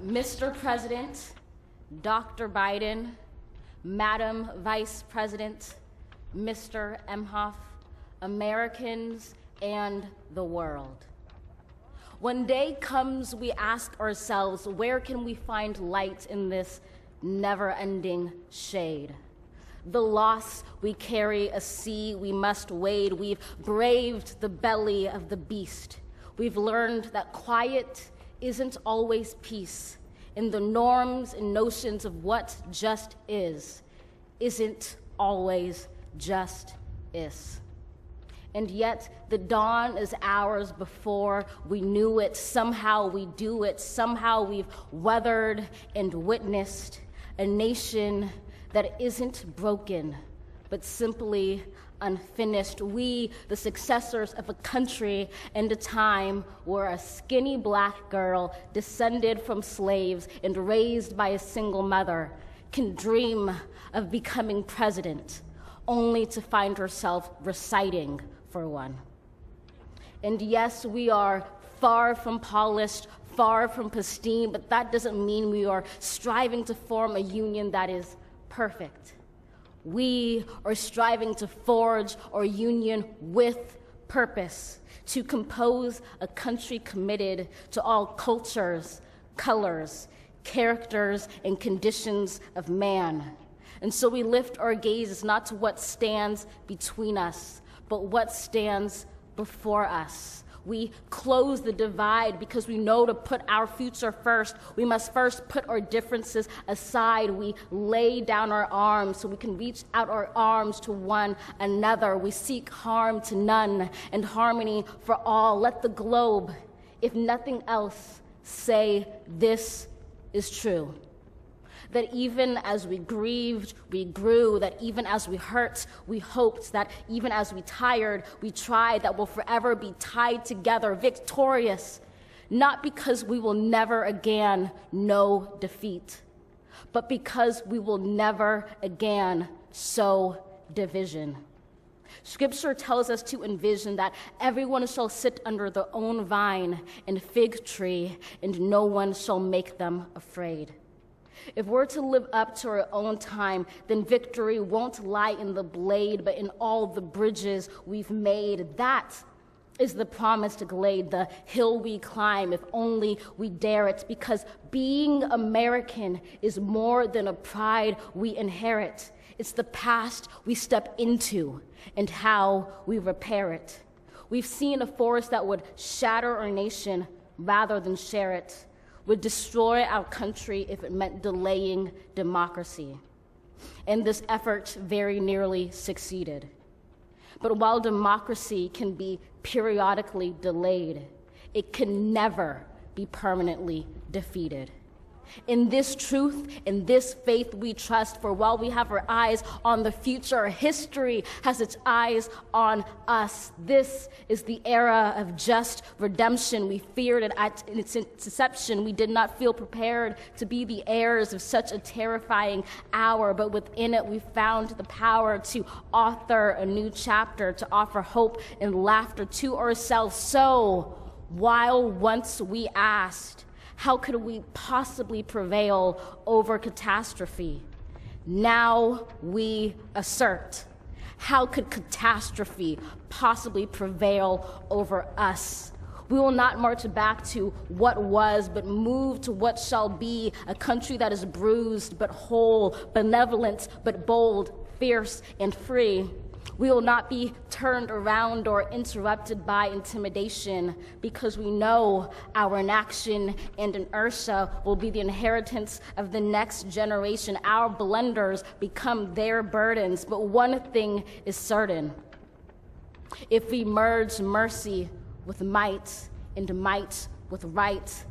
Mr. President, Dr. Biden, Madam Vice President, Mr. Emhoff, Americans, and the world. When day comes, we ask ourselves, where can we find light in this never-ending shade? The loss we carry, a sea we must wade. We've braved the belly of the beast. We've learned that quiet isn't always peace, and the norms and notions of what just isn't always just is. And yet the dawn is ours before we knew it. Somehow we do it. Somehow we've weathered and witnessed a nation that isn't broken, but simply unfinished. We, the successors of a country and a time where a skinny black girl descended from slaves and raised by a single mother can dream of becoming president, only to find herself reciting for one. And yes, we are far from polished, far from pristine, but that doesn't mean we are striving to form a union that is perfect. We are striving to forge our union with purpose, to compose a country committed to all cultures, colors, characters, and conditions of man. And so we lift our gaze not to what stands between us, but what stands before us. We close the divide because we know to put our future first, we must first put our differences aside. We lay down our arms so we can reach out our arms to one another. We seek harm to none and harmony for all. Let the globe, if nothing else, say this is true. That even as we grieved, we grew, that even as we hurt, we hoped, that even as we tired, we tried, that we'll forever be tied together, victorious, not because we will never again know defeat, but because we will never again sow division. Scripture tells us to envision that everyone shall sit under their own vine and fig tree, and no one shall make them afraid. If we're to live up to our own time, then victory won't lie in the blade, but in all the bridges we've made. That is the promised glade, the hill we climb, if only we dare it, because being American is more than a pride we inherit. It's the past we step into and how we repair it. We've seen a force that would shatter our nation rather than share it, would destroy our country if it meant delaying democracy. And this effort very nearly succeeded. But while democracy can be periodically delayed, it can never be permanently defeated. In this truth, in this faith we trust, for while we have our eyes on the future, history has its eyes on us. This is the era of just redemption. We feared it at its inception. We did not feel prepared to be the heirs of such a terrifying hour, but within it we found the power to author a new chapter, to offer hope and laughter to ourselves. So, while once we asked, how could we possibly prevail over catastrophe? Now we assert, how could catastrophe possibly prevail over us? We will not march back to what was, but move to what shall be, a country that is bruised but whole, benevolent but bold, fierce and free. We will not be turned around or interrupted by intimidation, because we know our inaction and inertia will be the inheritance of the next generation. Our blunders become their burdens, but one thing is certain. If we merge mercy with might and might with right,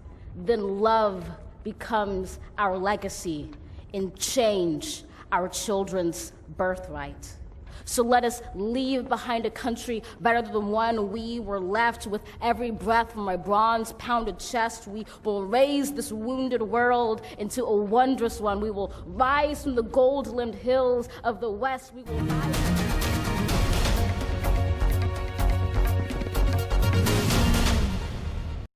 then love becomes our legacy and change our children's birthright. So let us leave behind a country better than the one we were left. With every breath from my bronze-pounded chest, we will raise this wounded world into a wondrous one. We will rise from the gold-limbed hills of the West. We will rise